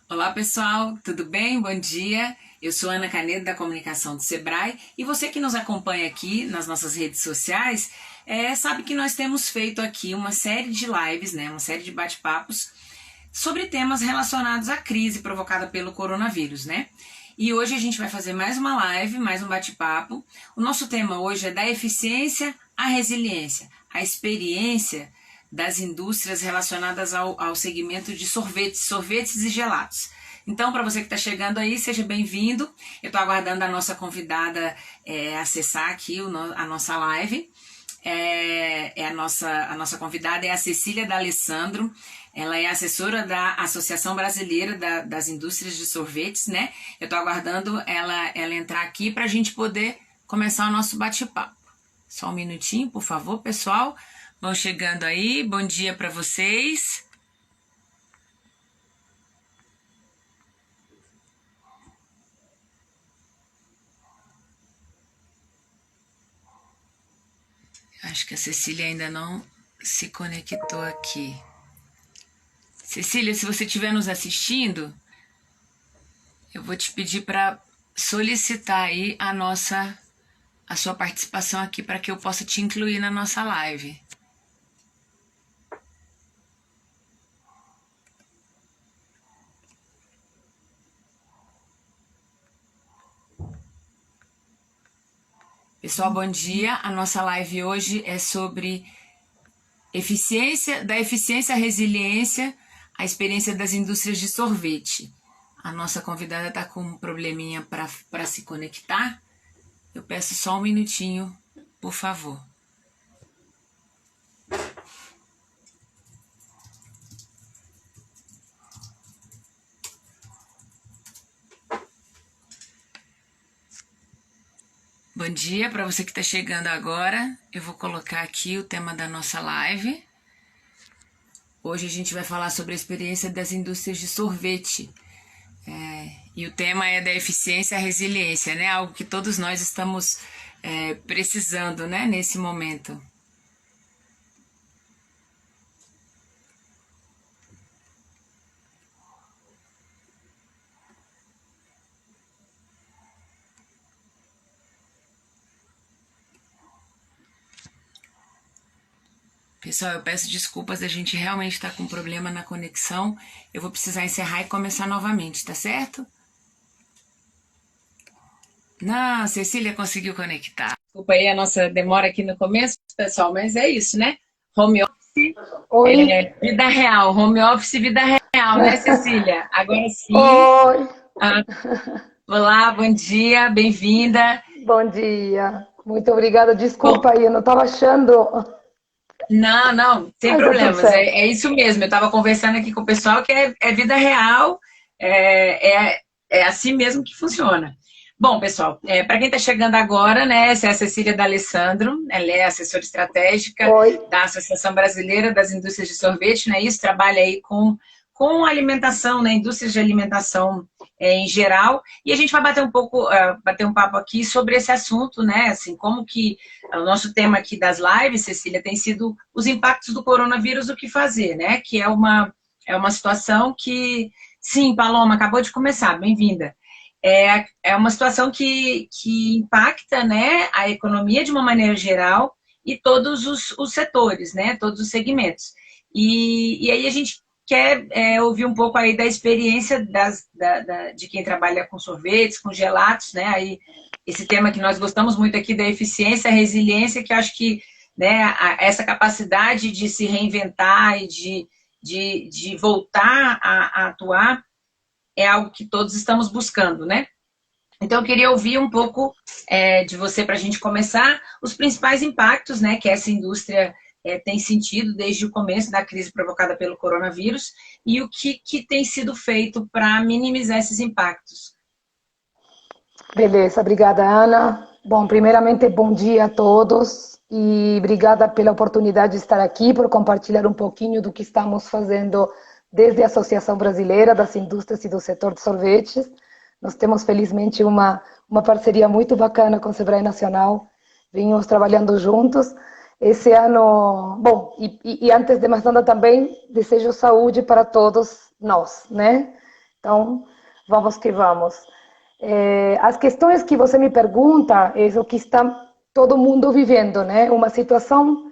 Olá pessoal, tudo bem? Bom dia. Eu sou Ana Canedo da Comunicação do Sebrae e você que nos acompanha aqui nas nossas redes sociais sabe que nós temos feito aqui uma série de lives, uma série de bate-papos sobre temas relacionados à crise provocada pelo coronavírus, E hoje a gente vai fazer mais uma live, mais um bate-papo. O nosso tema hoje é da eficiência à resiliência, a experiência das indústrias relacionadas ao segmento de sorvetes e gelatos. Então, para você que está chegando aí, seja bem-vindo. Eu estou aguardando a nossa convidada acessar aqui a nossa live. A nossa convidada é a Cecília D'Alessandro. Ela é assessora da Associação Brasileira das Indústrias de Sorvetes, Eu estou aguardando ela entrar aqui para a gente poder começar o nosso bate-papo. Só um minutinho, por favor, pessoal. Vão chegando aí. Bom dia para vocês. Acho que a Cecília ainda não se conectou aqui. Cecília, se você estiver nos assistindo, eu vou te pedir para solicitar aí a sua participação aqui para que eu possa te incluir na nossa live. Pessoal, bom dia. A nossa live hoje é sobre da eficiência à resiliência, a experiência das indústrias de sorvete. A nossa convidada está com um probleminha para se conectar. Eu peço só um minutinho, por favor. Bom dia para você que está chegando agora. Eu vou colocar aqui o tema da nossa live. Hoje a gente vai falar sobre a experiência das indústrias de sorvete. E o tema é da eficiência à resiliência, Algo que todos nós estamos precisando, nesse momento. Pessoal, eu peço desculpas, a gente realmente está com problema na conexão. Eu vou precisar encerrar e começar novamente, tá certo? Não, Cecília conseguiu conectar. Desculpa aí a nossa demora aqui no começo, pessoal, mas é isso, Home office, vida real. Home office, vida real, Cecília? Agora sim. Oi. Olá, bom dia, bem-vinda. Bom dia. Muito obrigada. Desculpa aí, eu não estava achando. Não, sem problemas. É isso mesmo. Eu estava conversando aqui com o pessoal que é vida real, é assim mesmo que funciona. Bom, pessoal, para quem está chegando agora, essa é a Cecília D'Alessandro, ela é assessora estratégica da Associação Brasileira das Indústrias de Sorvete, Isso trabalha aí com alimentação, indústrias de alimentação em geral, e a gente vai bater um papo aqui sobre esse assunto, Assim, como que o nosso tema aqui das lives, Cecília, tem sido os impactos do coronavírus, o que fazer, Que é uma situação que, sim, Paloma, acabou de começar, bem-vinda. É uma situação que impacta, a economia de uma maneira geral e todos os setores, todos os segmentos. E aí a gente quer ouvir um pouco aí da experiência de quem trabalha com sorvetes, com gelatos, Aí, esse tema que nós gostamos muito aqui da eficiência, a resiliência, que eu acho que essa capacidade de se reinventar e de voltar a atuar é algo que todos estamos buscando, Então, eu queria ouvir um pouco de você para a gente começar os principais impactos, que essa indústria tem sentido desde o começo da crise provocada pelo coronavírus e o que tem sido feito para minimizar esses impactos. Beleza, obrigada, Ana. Bom, primeiramente, bom dia a todos e obrigada pela oportunidade de estar aqui, por compartilhar um pouquinho do que estamos fazendo desde a Associação Brasileira das Indústrias e do Setor de Sorvetes. Nós temos, felizmente, uma parceria muito bacana com o Sebrae Nacional. Vimos trabalhando juntos. Esse ano, bom, e antes de mais nada também, desejo saúde para todos nós, Então, vamos que vamos. As questões que você me pergunta é o que está todo mundo vivendo, né? Uma situação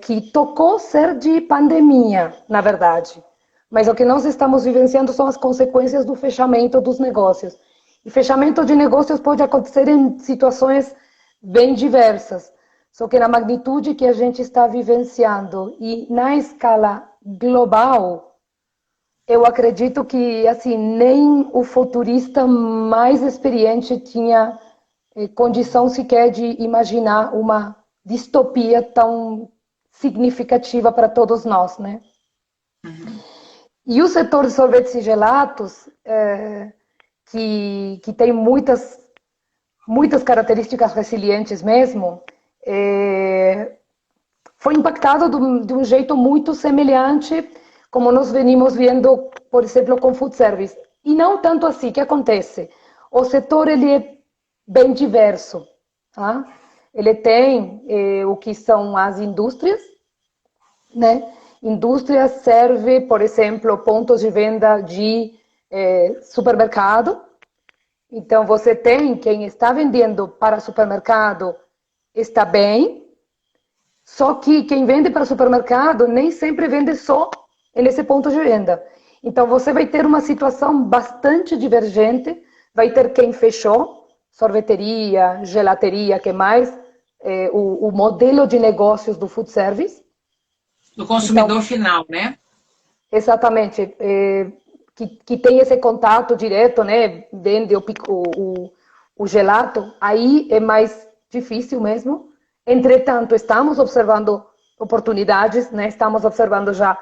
que tocou ser de pandemia, na verdade. Mas o que nós estamos vivenciando são as consequências do fechamento dos negócios. E fechamento de negócios pode acontecer em situações bem diversas. Só que na magnitude que a gente está vivenciando e na escala global, eu acredito que assim nem o futurista mais experiente tinha condição sequer de imaginar uma distopia tão significativa para todos nós, né? Uhum. E o setor de sorvetes e gelatos, que tem muitas características resilientes mesmo, foi impactado de um jeito muito semelhante como nós venimos vendo, por exemplo, com food service. E não tanto assim, o que acontece? O setor ele é bem diverso. Tá? Ele tem o que são as indústrias, né? Indústria serve, por exemplo, pontos de venda de supermercado. Então, você tem quem está vendendo para supermercado, está bem, só que quem vende para supermercado nem sempre vende só nesse ponto de venda. Então, você vai ter uma situação bastante divergente, vai ter quem fechou, sorveteria, gelateria, que mais, o modelo de negócios do food service. Do consumidor então, final, né? Exatamente. Que tem esse contato direto, né? Vende o gelato, aí é mais difícil mesmo. Entretanto, estamos observando oportunidades, né? Estamos observando já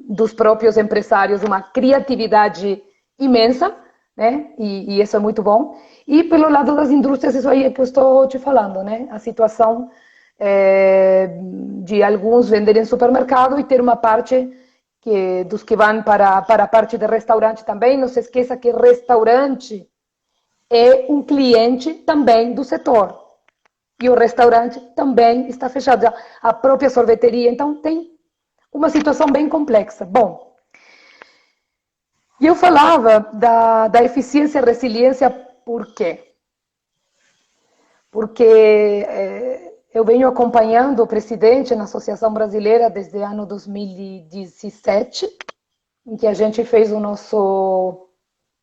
dos próprios empresários uma criatividade imensa, né? E isso é muito bom. E pelo lado das indústrias, isso aí é que eu estou te falando, né? A situação de alguns venderem em supermercado e ter uma parte dos que vão para a parte de restaurante também. Não se esqueça que restaurante é um cliente também do setor. E o restaurante também está fechado. A própria sorveteria. Então, tem uma situação bem complexa. Bom, e eu falava da eficiência e resiliência por quê? Porque eu venho acompanhando o presidente na Associação Brasileira desde o ano 2017, em que a gente fez o nosso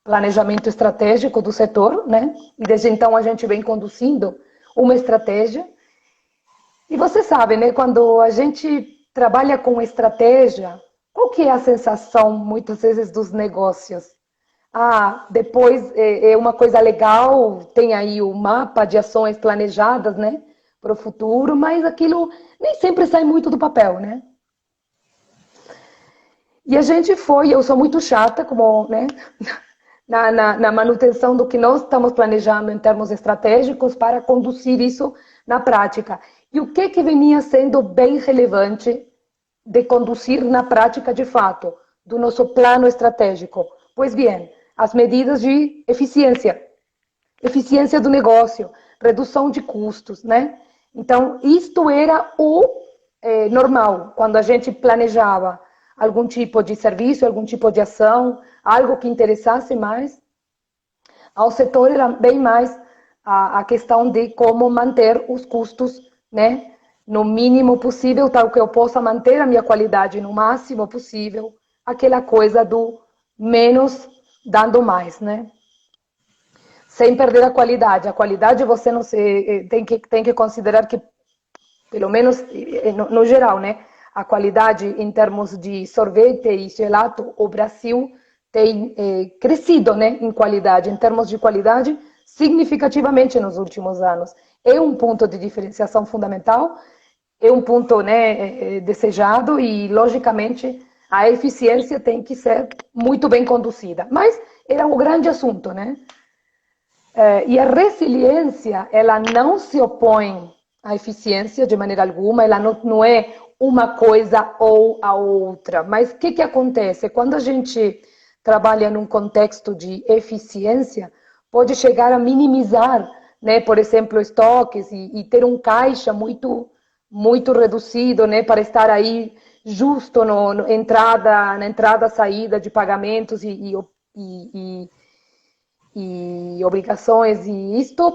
planejamento estratégico do setor, né? E desde então a gente vem conduzindo uma estratégia. E você sabe, né? Quando a gente trabalha com estratégia, qual que é a sensação, muitas vezes, dos negócios? Depois é uma coisa legal, tem aí o mapa de ações planejadas, né? Para o futuro, mas aquilo nem sempre sai muito do papel, né? E a gente eu sou muito chata, como, né? Na manutenção do que nós estamos planejando em termos estratégicos para conduzir isso na prática. E o que venia sendo bem relevante de conduzir na prática de fato do nosso plano estratégico? Pois bem, as medidas de eficiência do negócio, redução de custos, né? Então, isto era o normal, quando a gente planejava algum tipo de serviço, algum tipo de ação, algo que interessasse mais ao setor, era bem mais a questão de como manter os custos, né, no mínimo possível, tal que eu possa manter a minha qualidade no máximo possível, aquela coisa do menos dando mais, né? Sem perder a qualidade. A qualidade você não tem que considerar que, pelo menos no geral, né? A qualidade em termos de sorvete e gelato, o Brasil tem crescido, né, em qualidade, em termos de qualidade, significativamente nos últimos anos. É um ponto de diferenciação fundamental, é um ponto, né, desejado e, logicamente, a eficiência tem que ser muito bem conduzida. Mas era um grande assunto, né? E a resiliência, ela não se opõe à eficiência de maneira alguma, ela não é uma coisa ou a outra. Mas o que acontece? Quando a gente trabalha num contexto de eficiência, pode chegar a minimizar, né, por exemplo, estoques e ter um caixa muito reduzido, né, para estar aí justo na entrada, saída de pagamentos e obrigações, e isto,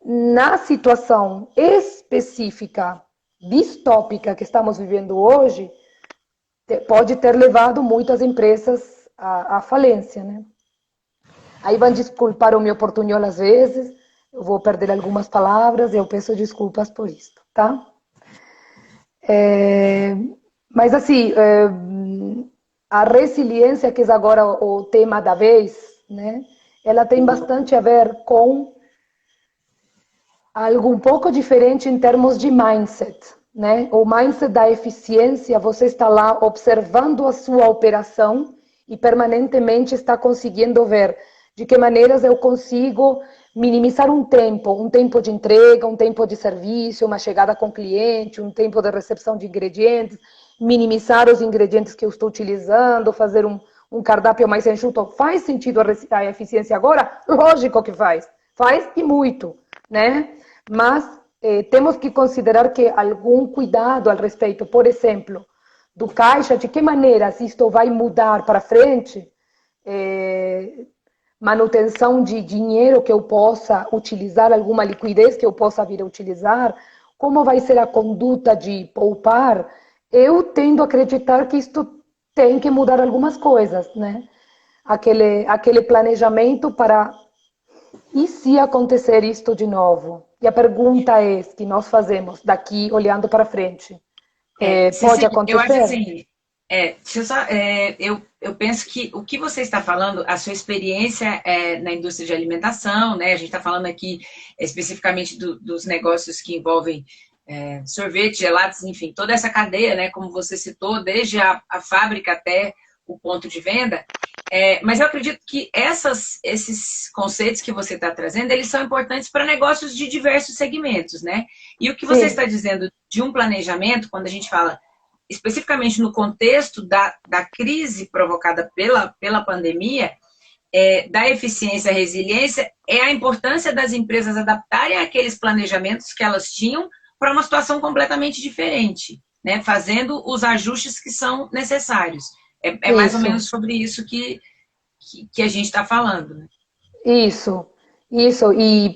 na situação específica, distópica que estamos vivendo hoje, pode ter levado muitas empresas à falência, né? Aí vão desculpar o meu portunhol às vezes, eu vou perder algumas palavras, eu peço desculpas por isso, tá? Mas assim, a resiliência, que é agora o tema da vez, né? Ela tem bastante a ver com algo um pouco diferente em termos de mindset, né? O mindset da eficiência, você está lá observando a sua operação e permanentemente está conseguindo ver de que maneiras eu consigo minimizar um tempo de entrega, um tempo de serviço, uma chegada com o cliente, um tempo de recepção de ingredientes, minimizar os ingredientes que eu estou utilizando, fazer um cardápio mais enxuto. Faz sentido a eficiência agora? Lógico que faz. Faz e muito, né? Mas temos que considerar que algum cuidado ao respeito, por exemplo, do caixa, de que maneira isto vai mudar para frente, manutenção de dinheiro que eu possa utilizar, alguma liquidez que eu possa vir a utilizar, como vai ser a conduta de poupar, eu tendo a acreditar que isto tem que mudar algumas coisas, né? Aquele planejamento para, e se acontecer isto de novo? E a pergunta é que nós fazemos daqui, olhando para frente. Pode acontecer? Eu acho assim, eu penso que o que você está falando, a sua experiência na indústria de alimentação, né? A gente está falando aqui especificamente dos negócios que envolvem sorvete, gelados, enfim, toda essa cadeia, né? Como você citou, desde a fábrica até o ponto de venda. Mas eu acredito que esses conceitos que você está trazendo, eles são importantes para negócios de diversos segmentos, né? E o que você está dizendo de um planejamento, quando a gente fala especificamente no contexto da crise provocada pela pandemia, da eficiência e resiliência, é a importância das empresas adaptarem aqueles planejamentos que elas tinham para uma situação completamente diferente, né? Fazendo os ajustes que são necessários. É mais ou menos sobre isso que a gente está falando, né? Isso. E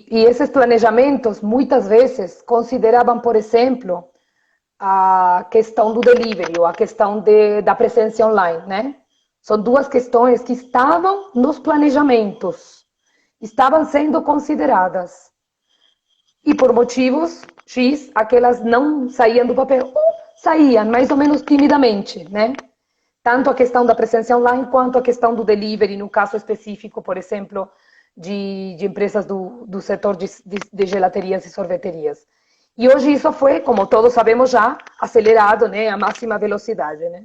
esses planejamentos, muitas vezes, consideravam, por exemplo, a questão do delivery ou a questão da presença online, né? São duas questões que estavam nos planejamentos, estavam sendo consideradas. E por motivos X, aquelas não saíam do papel, ou saíam mais ou menos timidamente, né? Tanto a questão da presença online quanto a questão do delivery, no caso específico, por exemplo, de empresas do setor de gelaterias e sorveterias. E hoje isso foi, como todos sabemos já, acelerado, né, a máxima velocidade, né?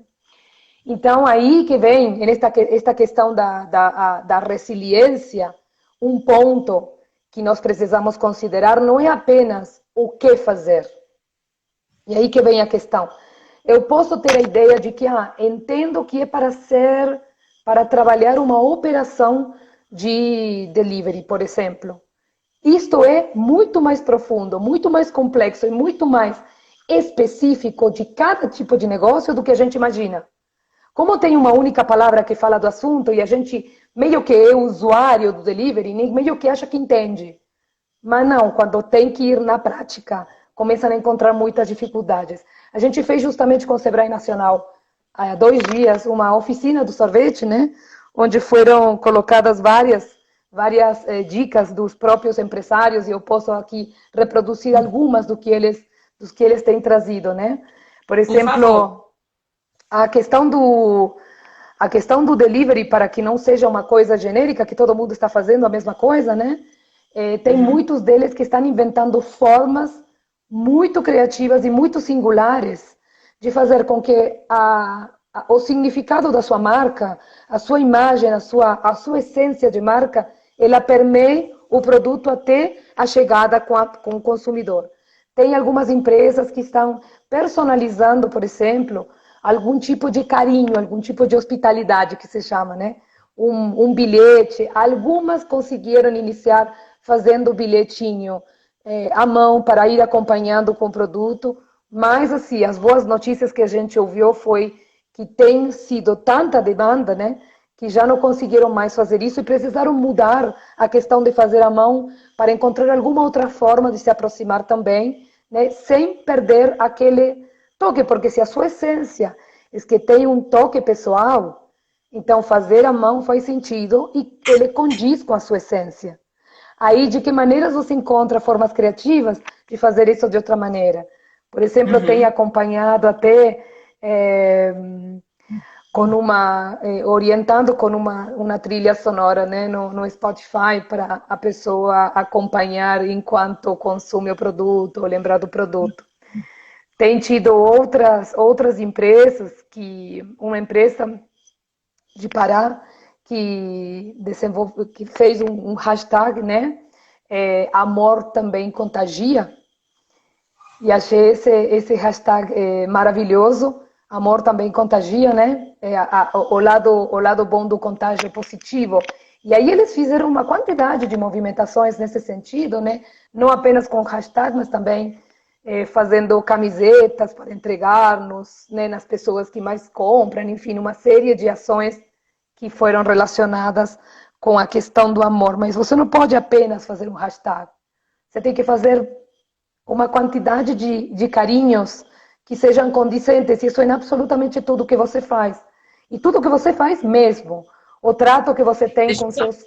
Então, aí que vem, esta questão da resiliência, um ponto que nós precisamos considerar não é apenas o que fazer. E aí que vem a questão. Eu posso ter a ideia de que, entendo que é para trabalhar uma operação de delivery, por exemplo. Isto é muito mais profundo, muito mais complexo e muito mais específico de cada tipo de negócio do que a gente imagina. Como tem uma única palavra que fala do assunto e a gente meio que é usuário do delivery, meio que acha que entende. Mas não, quando tem que ir na prática, começam a encontrar muitas dificuldades. A gente fez justamente com o Sebrae Nacional, há 2 dias, uma oficina do sorvete, né? Onde foram colocadas várias dicas dos próprios empresários, e eu posso aqui reproduzir algumas dos que eles têm trazido, né? Por exemplo, a questão do delivery, para que não seja uma coisa genérica, que todo mundo está fazendo a mesma coisa, né? Tem muitos deles que estão inventando formas muito criativas e muito singulares de fazer com que o significado da sua marca, a sua imagem, a sua essência de marca, ela permeie o produto até a chegada com o consumidor. Tem algumas empresas que estão personalizando, por exemplo, algum tipo de carinho, algum tipo de hospitalidade, que se chama, né? Um bilhete. Algumas conseguiram iniciar fazendo o bilhetinho à mão para ir acompanhando com o produto, Mas, assim, as boas notícias que a gente ouviu foi que tem sido tanta demanda, né, que já não conseguiram mais fazer isso e precisaram mudar a questão de fazer à mão para encontrar alguma outra forma de se aproximar também, né, sem perder aquele toque, porque se a sua essência é que tem um toque pessoal, então fazer à mão faz sentido e ele condiz com a sua essência. Aí, de que maneiras você encontra formas criativas de fazer isso de outra maneira? Por exemplo, eu tenho acompanhado até orientando com uma trilha sonora, né, no Spotify para a pessoa acompanhar enquanto consome o produto ou lembrar do produto. Tem tido outras empresas, uma empresa de Pará que fez um hashtag, né, amor também contagia, e achei esse hashtag maravilhoso. Amor também contagia, né? O lado bom do contágio é positivo. E aí eles fizeram uma quantidade de movimentações nesse sentido, né? Não apenas com hashtag, mas também fazendo camisetas para entregar né, nas pessoas que mais compram, enfim, uma série de ações que foram relacionadas com a questão do amor. Mas você não pode apenas fazer um hashtag. Você tem que fazer uma quantidade de carinhos que sejam condizentes, e isso é absolutamente tudo que você faz. E tudo que você faz mesmo. O trato que você tem com seus...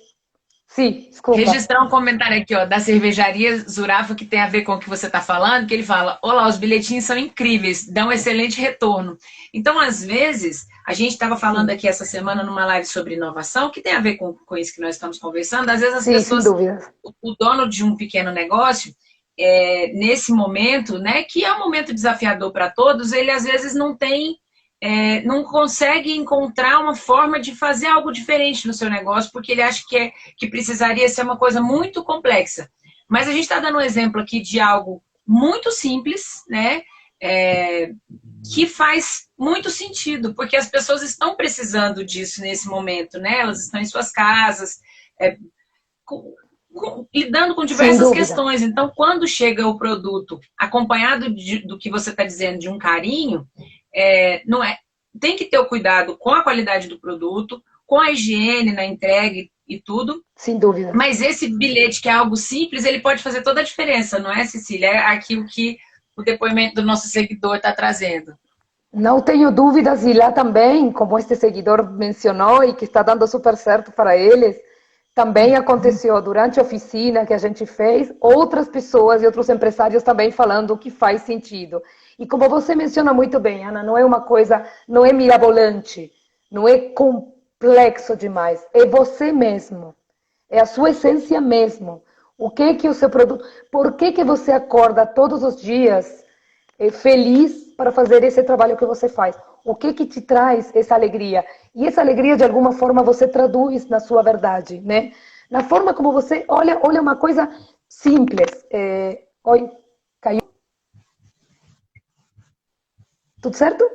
Sim, desculpa. Registrar um comentário aqui, ó, da cervejaria Zurafa, que tem a ver com o que você está falando, que ele fala: olá, os bilhetinhos são incríveis, dão um excelente retorno. Então, às vezes, a gente estava falando aqui essa semana numa live sobre inovação, que tem a ver com isso que nós estamos conversando. Às vezes as pessoas, o dono de um pequeno negócio, nesse momento, né, que é um momento desafiador para todos, ele às vezes não consegue encontrar uma forma de fazer algo diferente no seu negócio, porque ele acha que precisaria ser uma coisa muito complexa. Mas a gente está dando um exemplo aqui de algo muito simples, né, que faz muito sentido, porque as pessoas estão precisando disso nesse momento, né? Elas estão em suas casas, lidando com diversas questões. Então, quando chega o produto acompanhado do que você está dizendo, de um carinho, tem que ter o cuidado com a qualidade do produto, com a higiene na entrega e tudo. Sem dúvida. Mas esse bilhete, que é algo simples, ele pode fazer toda a diferença, não é, Cecília? É aquilo que o depoimento do nosso seguidor está trazendo. Não tenho dúvidas, e lá também, como este seguidor mencionou e que está dando super certo para eles, também aconteceu durante a oficina que a gente fez, outras pessoas e outros empresários também falando que faz sentido. E como você menciona muito bem, Ana, não é uma coisa, não é mirabolante, não é complexo demais, é você mesmo, é a sua essência mesmo. O que o seu produto, por que você acorda todos os dias feliz para fazer esse trabalho que você faz? O que te traz essa alegria? E essa alegria, de alguma forma, você traduz na sua verdade, né? Na forma como você olha uma coisa simples. Oi, caiu? Tudo certo?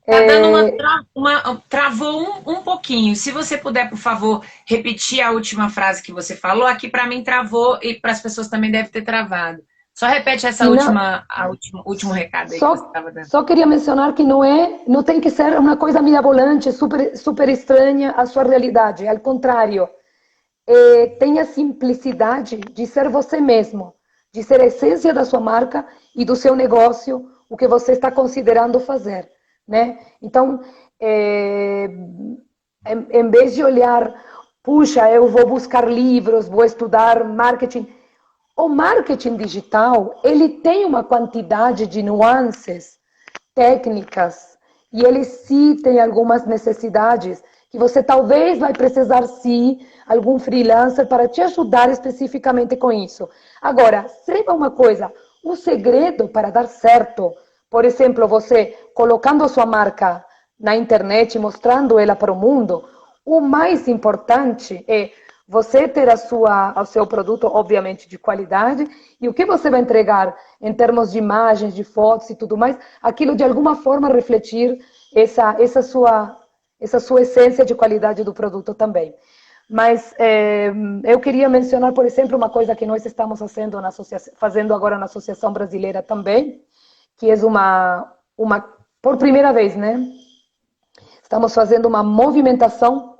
Tá dando travou um pouquinho. Se você puder, por favor, repetir a última frase que você falou. Aqui para mim travou e para as pessoas também deve ter travado. Só repete essa último recado aí que você estava dando. Só queria mencionar que não tem que ser uma coisa mirabolante, super estranha à sua realidade. Ao contrário, tenha simplicidade de ser você mesmo, de ser a essência da sua marca e do seu negócio, o que você está considerando fazer, né? Então, em vez de olhar, puxa, eu vou buscar livros, vou estudar marketing. O marketing digital, ele tem uma quantidade de nuances técnicas e ele sim tem algumas necessidades que você talvez vai precisar sim algum freelancer para te ajudar especificamente com isso. Agora, saiba uma coisa, o segredo para dar certo, por exemplo, você colocando a sua marca na internet, mostrando ela para o mundo, o mais importante é você ter o seu produto, obviamente, de qualidade, e o que você vai entregar em termos de imagens, de fotos e tudo mais, aquilo de alguma forma refletir essa sua essência de qualidade do produto também. Mas eu queria mencionar, por exemplo, uma coisa que nós estamos fazendo agora na Associação Brasileira também, que é por primeira vez, né? Estamos fazendo uma movimentação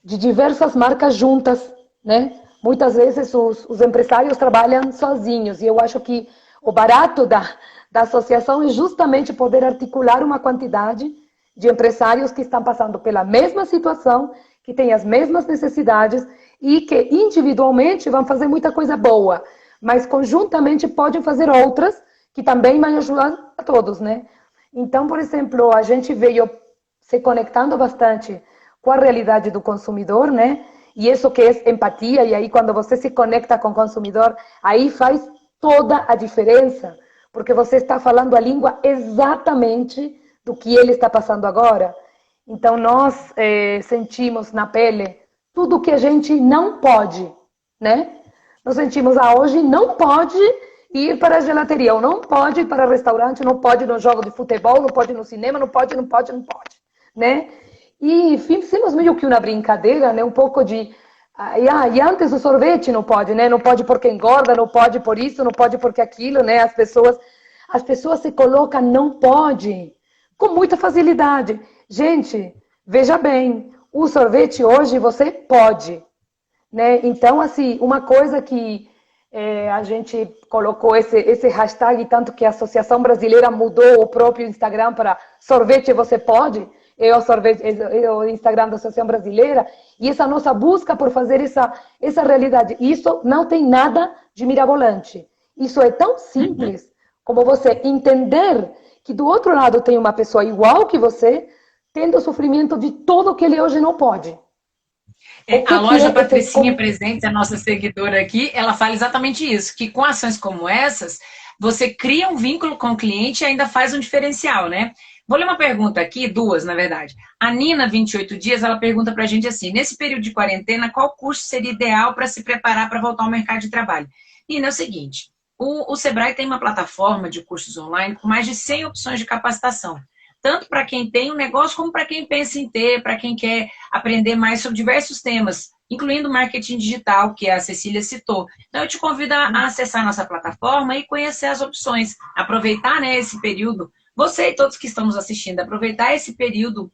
de diversas marcas juntas, né? Muitas vezes os empresários trabalham sozinhos e eu acho que o barato da associação é justamente poder articular uma quantidade de empresários que estão passando pela mesma situação, que têm as mesmas necessidades e que individualmente vão fazer muita coisa boa, mas conjuntamente podem fazer outras que também vão ajudar a todos, né? Então, por exemplo, a gente veio se conectando bastante com a realidade do consumidor, né? E isso que é empatia, e aí quando você se conecta com o consumidor, aí faz toda a diferença, porque você está falando a língua exatamente do que ele está passando agora. Então nós sentimos na pele tudo que a gente não pode, né? Nós sentimos, hoje não pode ir para a gelateria, ou não pode ir para o restaurante, não pode ir no jogo de futebol, não pode ir no cinema, não pode, né? E fizemos meio que uma brincadeira, né? Um pouco de... E antes o sorvete não pode, né? Não pode porque engorda, não pode por isso, não pode porque aquilo, né? As pessoas se colocam não pode com muita facilidade. Gente, veja bem, o sorvete hoje você pode, né? Então, assim, uma coisa que a gente colocou esse hashtag, tanto que a Associação Brasileira mudou o próprio Instagram para sorvete você pode, é o Instagram da Associação Brasileira, e essa nossa busca por fazer essa realidade. Isso não tem nada de mirabolante. Isso é tão simples como você entender que do outro lado tem uma pessoa igual que você, tendo o sofrimento de tudo que ele hoje não pode. A loja Patricinha Presentes, a nossa seguidora aqui, ela fala exatamente isso, que com ações como essas, você cria um vínculo com o cliente e ainda faz um diferencial, né? Vou ler uma pergunta aqui, duas, na verdade. A Nina, 28 dias, ela pergunta pra gente assim, nesse período de quarentena, qual curso seria ideal para se preparar para voltar ao mercado de trabalho? Nina, é o seguinte, o Sebrae tem uma plataforma de cursos online com mais de 100 opções de capacitação, tanto para quem tem um negócio como para quem pensa em ter, para quem quer aprender mais sobre diversos temas, incluindo marketing digital, que a Cecília citou. Então, eu te convido a acessar nossa plataforma e conhecer as opções, aproveitar, né, esse período, você e todos que estamos assistindo, aproveitar esse período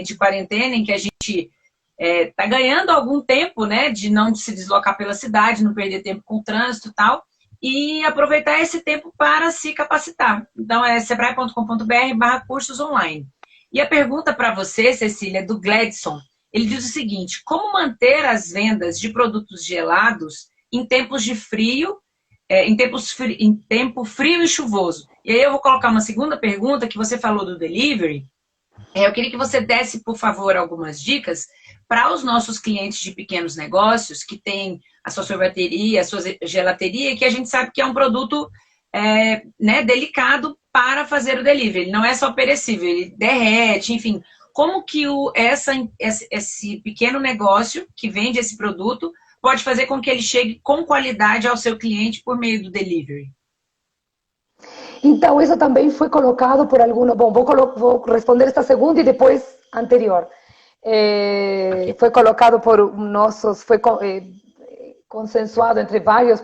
de quarentena em que a gente está ganhando algum tempo, né, de não se deslocar pela cidade, não perder tempo com o trânsito e tal, e aproveitar esse tempo para se capacitar. Então, é sebrae.com.br/cursos online. E a pergunta para você, Cecília, é do Gladson. Ele diz o seguinte, como manter as vendas de produtos gelados em tempos de frio, em tempo frio e chuvoso? E aí eu vou colocar uma segunda pergunta, que você falou do delivery. Eu queria que você desse, por favor, algumas dicas para os nossos clientes de pequenos negócios que têm a sua sorveteria, a sua gelateria, que a gente sabe que é um produto né, delicado para fazer o delivery. Ele não é só perecível, ele derrete, enfim. Como que esse pequeno negócio que vende esse produto pode fazer com que ele chegue com qualidade ao seu cliente por meio do delivery? Então, isso também foi colocado por alguns... Bom, vou responder esta segunda e depois anterior. Foi colocado por nossos... Foi consensuado entre vários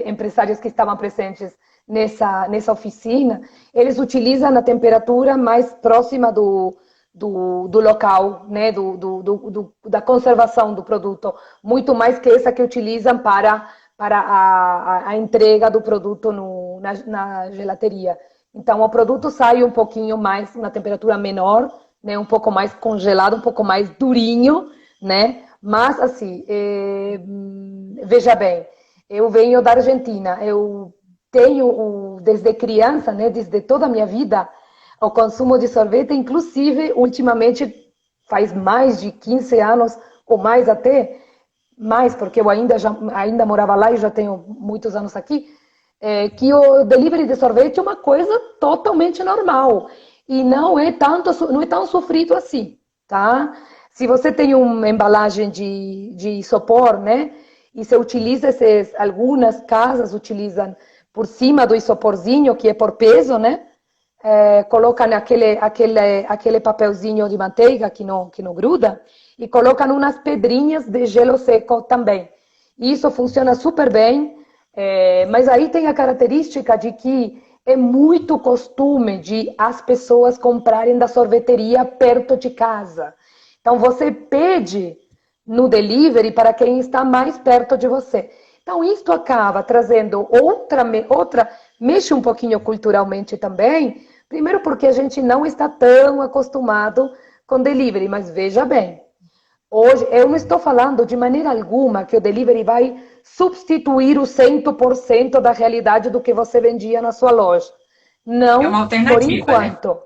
empresários que estavam presentes nessa oficina. Eles utilizam a temperatura mais próxima do local, né, da conservação do produto, muito mais que essa que utilizam para a entrega do produto na gelateria. Então, o produto sai um pouquinho mais, uma temperatura menor, né, um pouco mais congelado, um pouco mais durinho, né? Mas, assim, veja bem, eu venho da Argentina, eu tenho, desde criança, né, desde toda a minha vida, o consumo de sorvete, inclusive, ultimamente, faz mais de 15 anos, ou mais até, mais, porque eu ainda morava lá e já tenho muitos anos aqui, que o delivery de sorvete é uma coisa totalmente normal. E não é tão sofrido assim, tá? Se você tem uma embalagem de isopor, né? E você utiliza algumas casas utilizam por cima do isoporzinho, que é por peso, né? Colocam aquele papelzinho de manteiga que não gruda e colocam umas pedrinhas de gelo seco também. Isso funciona super bem, mas aí tem a característica de que é muito costume de as pessoas comprarem da sorveteria perto de casa. Então, você pede no delivery para quem está mais perto de você. Então, isto acaba trazendo outra, mexe um pouquinho culturalmente também, primeiro porque a gente não está tão acostumado com delivery, mas veja bem, hoje eu não estou falando de maneira alguma que o delivery vai substituir o 100% da realidade do que você vendia na sua loja. É uma Não, por alternativa, né? enquanto.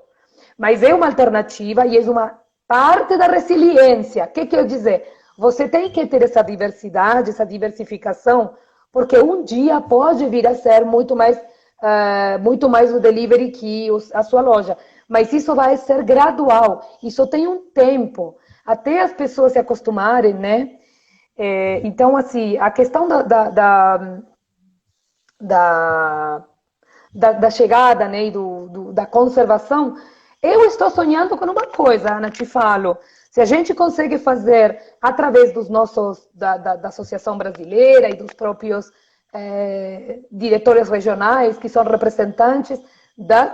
Mas é uma alternativa e é uma parte da resiliência. O que quer dizer? Você tem que ter essa diversidade, essa diversificação, porque um dia pode vir a ser muito mais o delivery que a sua loja. Mas isso vai ser gradual. Isso tem um tempo até as pessoas se acostumarem, né? Então, assim, a questão da chegada, né, e da conservação, eu estou sonhando com uma coisa, Ana, te falo. Se a gente consegue fazer, através dos nossos, da Associação Brasileira e dos próprios diretores regionais, que são representantes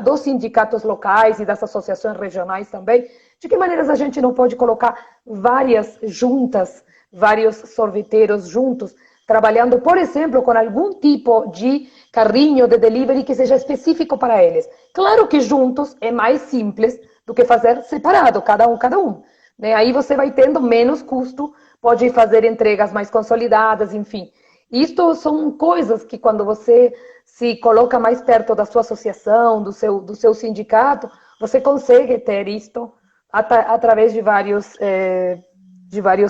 dos sindicatos locais e das associações regionais também, de que maneiras a gente não pode colocar várias juntas, vários sorveteiros juntos, trabalhando, por exemplo, com algum tipo de carrinho de delivery que seja específico para eles. Claro que juntos é mais simples do que fazer separado, cada um. Né? Aí você vai tendo menos custo, pode fazer entregas mais consolidadas, enfim. Isto são coisas que quando você se coloca mais perto da sua associação, do seu sindicato, você consegue ter isto através de vários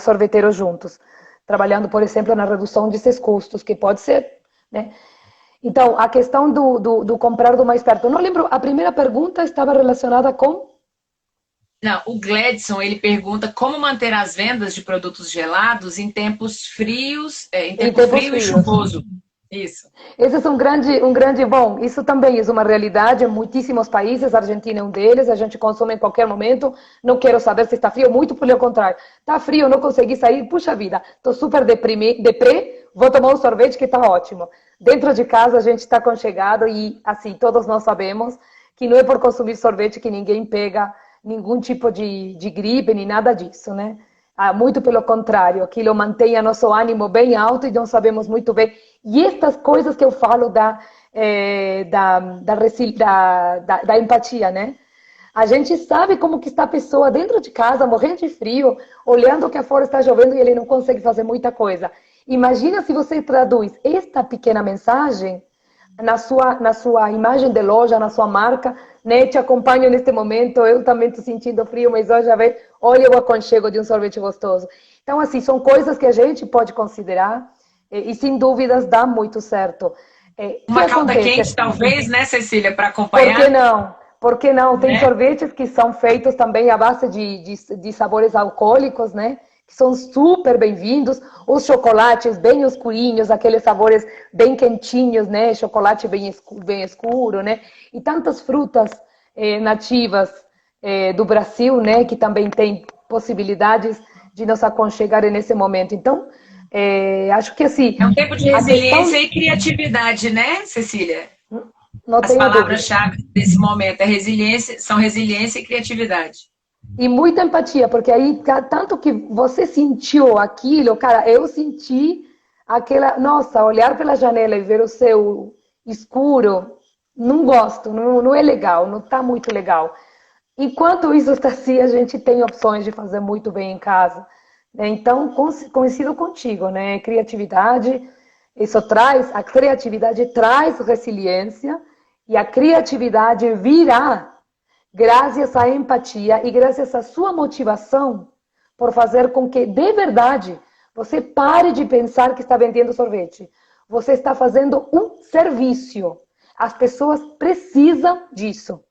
sorveteiros juntos, trabalhando, por exemplo, na redução desses custos, que pode ser, né? Então, a questão do comprar do mais perto. Não lembro, a primeira pergunta estava relacionada com... Não, o Gladson, ele pergunta como manter as vendas de produtos gelados em tempos frios, em tempo tempos frio e frios. chuvoso. Isso. Esse é bom, isso também é uma realidade em muitíssimos países, a Argentina é um deles, a gente consome em qualquer momento, não quero saber se está frio, muito pelo contrário, está frio, não consegui sair, puxa vida, estou super deprê, vou tomar um sorvete que está ótimo. Dentro de casa a gente está aconchegado e, assim, todos nós sabemos que não é por consumir sorvete que ninguém pega nenhum tipo de gripe, nem nada disso, né? Muito pelo contrário, aquilo mantém nosso ânimo bem alto e não sabemos muito bem. E estas coisas que eu falo da empatia, né? A gente sabe como que está a pessoa dentro de casa, morrendo de frio, olhando que fora está chovendo e ele não consegue fazer muita coisa. Imagina se você traduz esta pequena mensagem na sua imagem de loja, na sua marca, né? Te acompanho neste momento, eu também estou sentindo frio, mas hoje olha o aconchego de um sorvete gostoso. Então, assim, são coisas que a gente pode considerar e sem dúvidas dá muito certo. Uma que calda acontece? quente, talvez, né, Cecília, para Por que acompanhar? não? Por que não? Tem Né? sorvetes que são feitos também à base de sabores alcoólicos, né? Que são super bem-vindos. Os chocolates bem escurinhos, aqueles sabores bem quentinhos, né? Chocolate bem escuro, né? E tantas frutas nativas do Brasil, né? Que também tem possibilidades de nos aconchegar nesse momento. Então, acho que assim... É um tempo de resiliência e criatividade, né, Cecília? Não As tenho dúvida. palavras-chave desse momento são resiliência e criatividade. E muita empatia, porque aí, tanto que você sentiu aquilo, cara, eu senti aquela, nossa, olhar pela janela e ver o céu escuro, não gosto, não é legal, não está muito legal. Enquanto isso está assim, a gente tem opções de fazer muito bem em casa. Né? Então, coincido contigo, né? A criatividade traz resiliência e a criatividade virá graças à empatia e graças à sua motivação por fazer com que, de verdade, você pare de pensar que está vendendo sorvete. Você está fazendo um serviço. As pessoas precisam disso.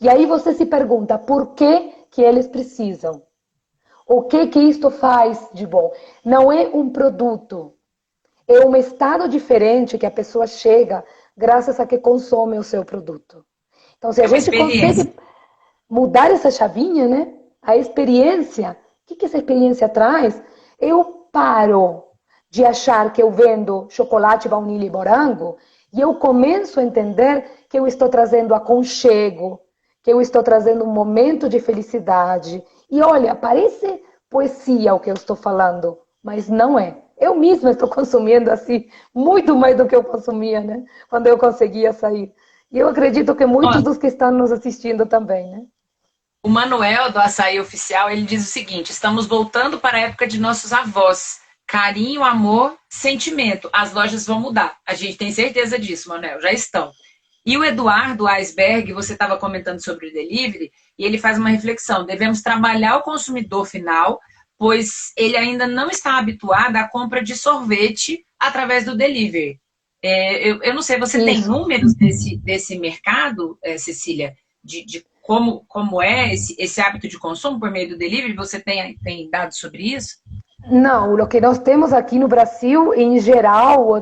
E aí você se pergunta por que eles precisam? O que isto faz de bom? Não é um produto. É um estado diferente que a pessoa chega graças a que consome o seu produto. Então, se a gente consegue mudar essa chavinha, né? A experiência, o que essa experiência traz? Eu paro de achar que eu vendo chocolate, baunilha e morango E eu começo a entender que eu estou trazendo aconchego, que eu estou trazendo um momento de felicidade. E olha, parece poesia o que eu estou falando, mas não é. Eu mesma estou consumindo assim, muito mais do que eu consumia, né? Quando eu conseguia sair. E eu acredito que Ó, muitos dos que estão nos assistindo também, né? o Manuel, do Açaí Oficial, ele diz o seguinte: estamos voltando para a época de nossos avós. Carinho, amor, sentimento. As lojas vão mudar. A gente tem certeza disso, Manuel, já estão. E o Eduardo Iceberg, você estava comentando sobre o delivery, e ele faz uma reflexão. Devemos trabalhar o consumidor final, pois ele ainda não está habituado à compra de sorvete através do delivery. Eu não sei, você tem Isso. números desse mercado, Cecília, de como é esse hábito de consumo por meio do delivery? Você tem dados sobre isso? Não, o que nós temos aqui no Brasil, em geral,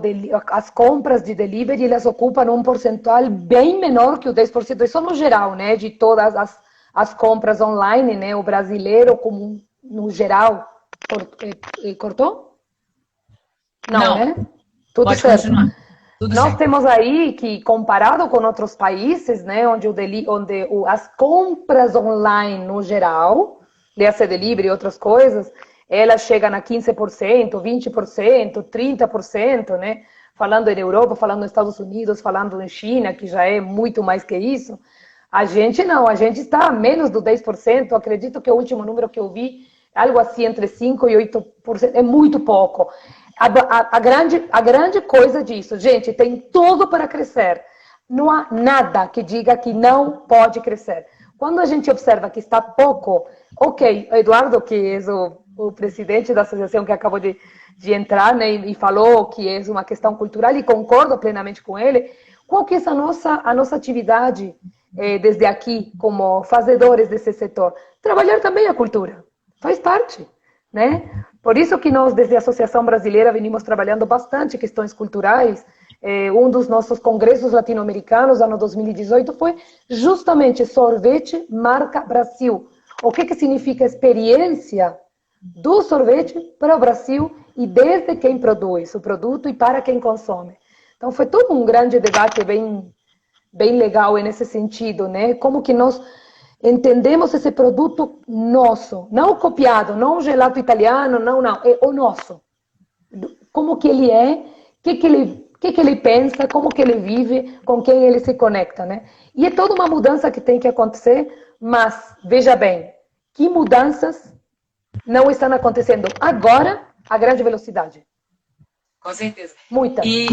as compras de delivery, elas ocupam um percentual bem menor que o 10%. Isso no geral, né? De todas as compras online, né? O brasileiro, como no geral, cortou? Não, Não, né? Tudo pode certo. continuar. Tudo Nós certo. temos aí que, comparado com outros países, né, as compras online no geral, leia-se delivery e outras coisas, elas chegam a 15%, 20%, 30%, né? Falando em Europa, falando nos Estados Unidos, falando em China, que já é muito mais que isso. A gente não, a gente está a menos do 10%. Acredito que o último número que eu vi, algo assim entre 5% e 8%, é muito pouco. A grande coisa disso, gente, tem tudo para crescer. Não há nada que diga que não pode crescer. Quando a gente observa que está pouco, ok, Eduardo, que é o presidente da associação que acabou de entrar, né, e falou que é uma questão cultural, e concordo plenamente com ele. Qual que é a nossa atividade desde aqui, como fazedores desse setor? Trabalhar também a cultura, faz parte, né? Por isso que nós, desde a Associação Brasileira, venimos trabalhando bastante questões culturais. Um dos nossos congressos latino-americanos, ano 2018, foi justamente Sorvete Marca Brasil. O que significa experiência do sorvete para o Brasil e desde quem produz o produto e para quem consome. Então, foi todo um grande debate bem legal nesse sentido, né? Como que nós entendemos esse produto nosso, não copiado, não o gelato italiano, não, é o nosso. Como que ele é, que ele pensa, como que ele vive, com quem ele se conecta, né? E é toda uma mudança que tem que acontecer, mas veja bem, que mudanças não estão acontecendo agora a grande velocidade? Com certeza. Muitas. E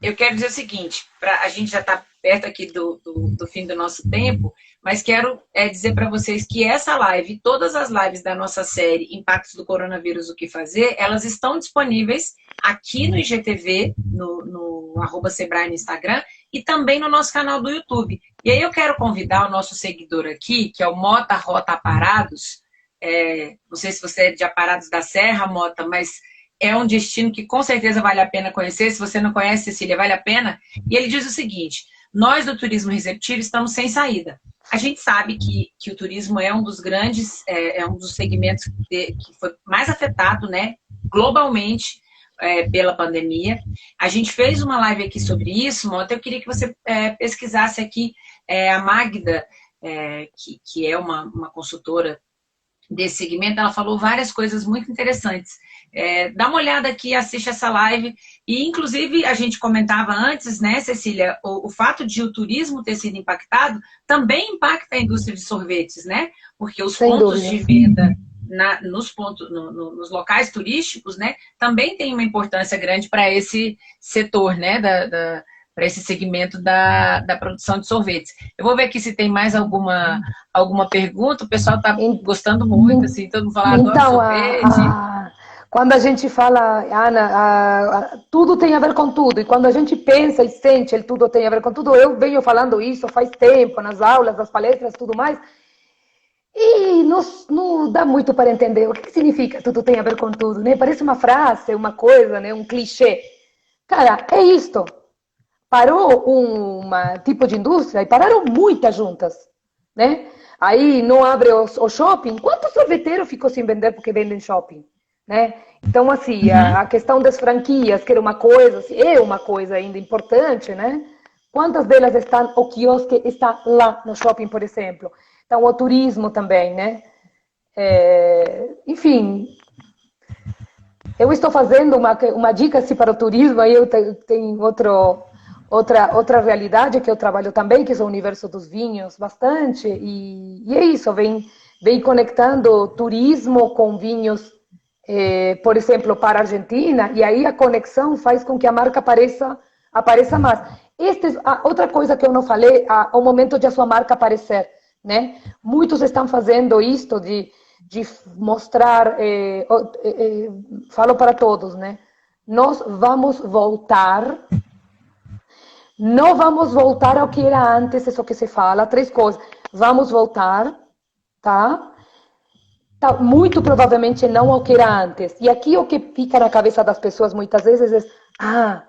eu quero dizer o seguinte, a gente já está perto aqui do fim do nosso tempo, mas quero dizer para vocês que essa live, todas as lives da nossa série Impactos do Coronavírus, o que fazer, elas estão disponíveis aqui no IGTV, no @Sebrae no Instagram, e também no nosso canal do YouTube. E aí eu quero convidar o nosso seguidor aqui, que é o Mota Rota Aparados. Não sei se você é de Aparados da Serra, Mota, mas é um destino que com certeza vale a pena conhecer. Se você não conhece, Cecília, vale a pena. E ele diz o seguinte: nós do turismo receptivo estamos sem saída. A gente sabe que o turismo é um dos grandes, é um dos segmentos que foi mais afetado, né, globalmente, pela pandemia. A gente fez uma live aqui sobre isso, Mota. Eu queria que você pesquisasse aqui a Magda, que é uma consultora desse segmento. Ela falou várias coisas muito interessantes. Dá uma olhada aqui, assiste essa live. E, inclusive, a gente comentava antes, né, Cecília, o fato de o turismo ter sido impactado também impacta a indústria de sorvetes, né? Porque os Sem pontos dúvida. de venda nos locais turísticos, né, também tem uma importância grande para esse setor, né, para esse segmento da produção de sorvetes. Eu vou ver aqui se tem mais alguma pergunta. O pessoal está gostando muito, assim, todo mundo fala, adoro Então, sorvete. quando a gente fala, Ana, tudo tem a ver com tudo, e quando a gente pensa e sente, ele tudo tem a ver com tudo, eu venho falando isso faz tempo, nas aulas, nas palestras, tudo mais, e não dá muito para entender o que significa tudo tem a ver com tudo, né? Parece uma frase, uma coisa, né? Um clichê. Cara, é isto. Parou um tipo de indústria e pararam muitas juntas, né? Aí não abre o shopping. Quantos sorveteiros ficou sem vender porque vendem shopping? né? Então, assim, a questão das franquias, que era uma coisa, assim, é uma coisa ainda importante, né? Quantas delas estão, o quiosque está lá no shopping, por exemplo? Então, o turismo também, né? Enfim, eu estou fazendo uma dica assim, para o turismo, aí eu tenho outra realidade que eu trabalho também, que é o universo dos vinhos, bastante, e é isso, vem conectando turismo com vinhos, por exemplo, para a Argentina, e aí a conexão faz com que a marca apareça mais. Outra coisa que eu não falei, o momento de a sua marca aparecer, né? Muitos estão fazendo isto de mostrar, falo para todos, né? Nós vamos voltar, não vamos voltar ao que era antes, isso que se fala, 3 coisas. Vamos voltar, tá? Muito provavelmente não ao que era antes. E aqui o que fica na cabeça das pessoas muitas vezes é,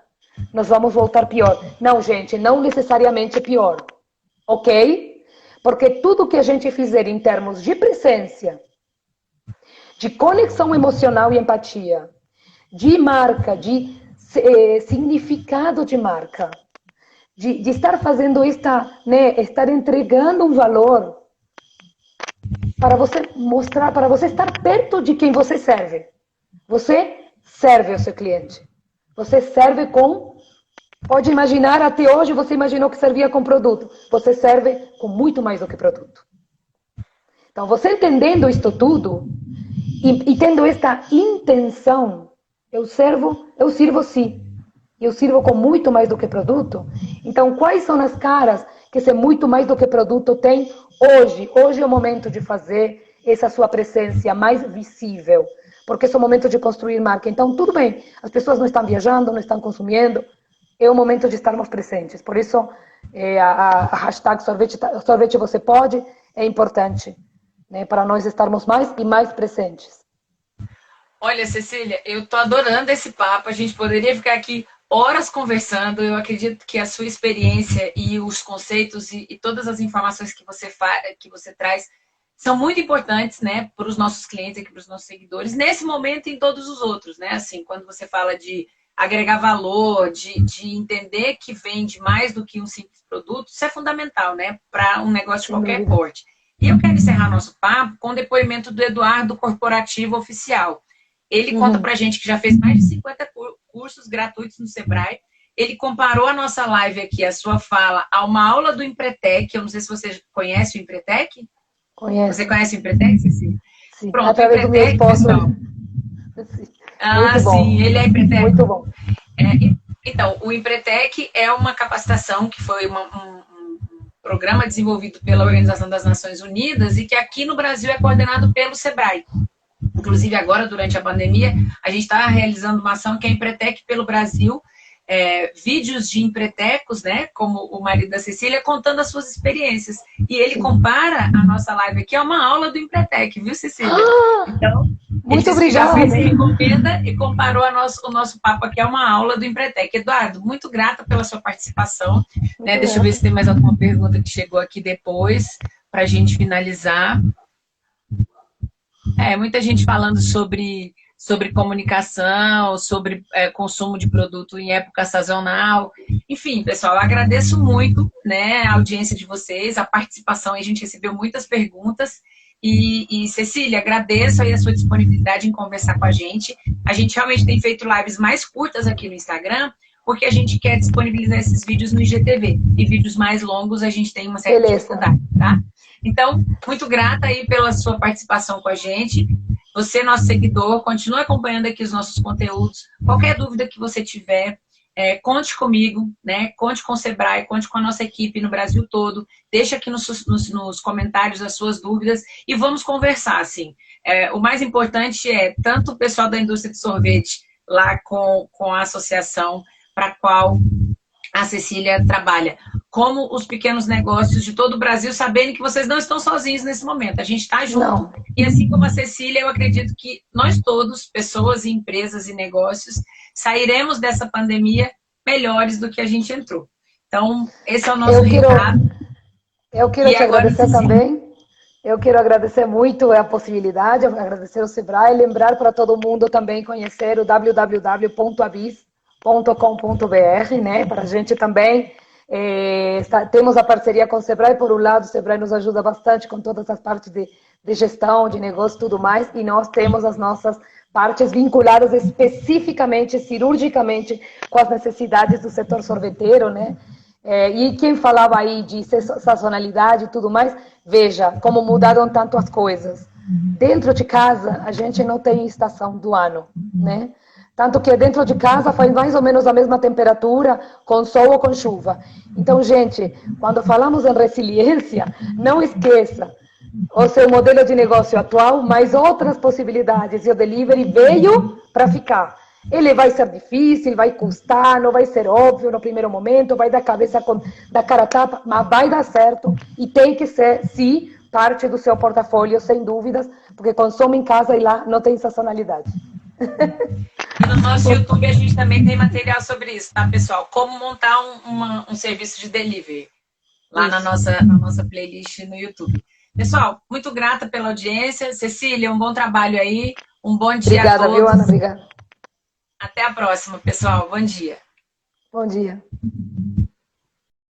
nós vamos voltar pior. Não, gente, não necessariamente pior, ok? Porque tudo que a gente fizer em termos de presença, de conexão emocional e empatia, de marca, de significado de marca, de estar fazendo estar entregando um valor para você mostrar, para você estar perto de quem você serve. Você serve ao seu cliente. Você serve com... Pode imaginar, até hoje você imaginou que servia com produto. Você serve com muito mais do que produto. Então, você entendendo isto tudo e tendo esta intenção, eu sirvo sim. Eu sirvo com muito mais do que produto. Então, quais são as caras que esse muito mais do que produto tem hoje? Hoje é o momento de fazer essa sua presença mais visível, porque esse é o momento de construir marca. Então, tudo bem, as pessoas não estão viajando, não estão consumindo, é o momento de estarmos presentes. Por isso, a hashtag sorvete você pode é importante, né, para nós estarmos mais e mais presentes. Olha, Cecília, eu tô adorando esse papo. A gente poderia ficar aqui horas conversando. Eu acredito que a sua experiência e os conceitos e todas as informações que você traz são muito importantes, né, para os nossos clientes e para os nossos seguidores, nesse momento e em todos os outros, né? Assim, quando você fala de agregar valor, de entender que vende mais do que um simples produto, isso é fundamental, né, para um negócio de qualquer porte. E eu quero encerrar nosso papo com o depoimento do Eduardo, corporativo oficial. Ele conta pra gente que já fez mais de 50 cursos gratuitos no Sebrae. Ele comparou a nossa live aqui, a sua fala, a uma aula do Empretec. Eu não sei se você conhece o Empretec. Conheço. Você conhece o Empretec, Cecília? Sim, pronto, através do meu esposo. Sim, ele é Empretec. Muito bom. Então, o Empretec é uma capacitação que foi um programa desenvolvido pela Organização das Nações Unidas e que aqui no Brasil é coordenado pelo Sebrae. Inclusive, agora, durante a pandemia, a gente está realizando uma ação que é Empretec pelo Brasil, vídeos de empretecos, né, como o marido da Cecília, contando as suas experiências. E ele compara a nossa live aqui a uma aula do Empretec, viu, Cecília? Então, muito obrigada. Ele já fez a encomenda e comparou o nosso papo aqui a uma aula do Empretec. Eduardo, muito grata pela sua participação. Né? Deixa eu ver se tem mais alguma pergunta que chegou aqui depois, para a gente finalizar. Muita gente falando sobre comunicação, sobre consumo de produto em época sazonal. Enfim, pessoal, eu agradeço muito, né, a audiência de vocês, a participação. A gente recebeu muitas perguntas. E Cecília, agradeço aí a sua disponibilidade em conversar com a gente. A gente realmente tem feito lives mais curtas aqui no Instagram, porque a gente quer disponibilizar esses vídeos no IGTV. E vídeos mais longos a gente tem uma certa dificuldade, tá? Então, muito grata aí pela sua participação com a gente. Você, nosso seguidor, continue acompanhando aqui os nossos conteúdos. Qualquer dúvida que você tiver, conte comigo, né? Conte com o Sebrae, conte com a nossa equipe no Brasil todo. Deixa aqui nos comentários as suas dúvidas e vamos conversar, assim. O mais importante é tanto o pessoal da indústria de sorvete lá com a associação para a qual a Cecília trabalha, como os pequenos negócios de todo o Brasil, sabendo que vocês não estão sozinhos nesse momento. A gente está junto. Não. E assim como a Cecília, eu acredito que nós todos, pessoas, empresas e negócios, sairemos dessa pandemia melhores do que a gente entrou. Então, esse é o nosso recado. Eu quero te agradecer também Eu quero agradecer muito a possibilidade, agradecer ao Sebrae, lembrar para todo mundo também conhecer o www.abis.com.br, né? Para a gente também temos a parceria com o Sebrae, por um lado, o Sebrae nos ajuda bastante com todas as partes de gestão, de negócio e tudo mais, e nós temos as nossas partes vinculadas especificamente, cirurgicamente, com as necessidades do setor sorveteiro, né? E quem falava aí de sazonalidade e tudo mais, veja como mudaram tanto as coisas. Dentro de casa, a gente não tem estação do ano, né? Tanto que dentro de casa faz mais ou menos a mesma temperatura, com sol ou com chuva. Então, gente, quando falamos em resiliência, não esqueça o seu modelo de negócio atual, mas outras possibilidades. E o delivery veio para ficar. Ele vai ser difícil, vai custar, não vai ser óbvio no primeiro momento, vai dar cabeça da cara a tapa, mas vai dar certo e tem que ser, sim, parte do seu portfólio, sem dúvidas, porque consome em casa e lá não tem sazonalidade. E no nosso YouTube a gente também tem material sobre isso, tá, pessoal? Como montar um serviço de delivery lá na nossa playlist no YouTube. Pessoal, muito grata pela audiência. Cecília, um bom trabalho aí. Um bom dia a todos. Obrigada, viu, Ana? Obrigada. Até a próxima, pessoal. Bom dia. Bom dia.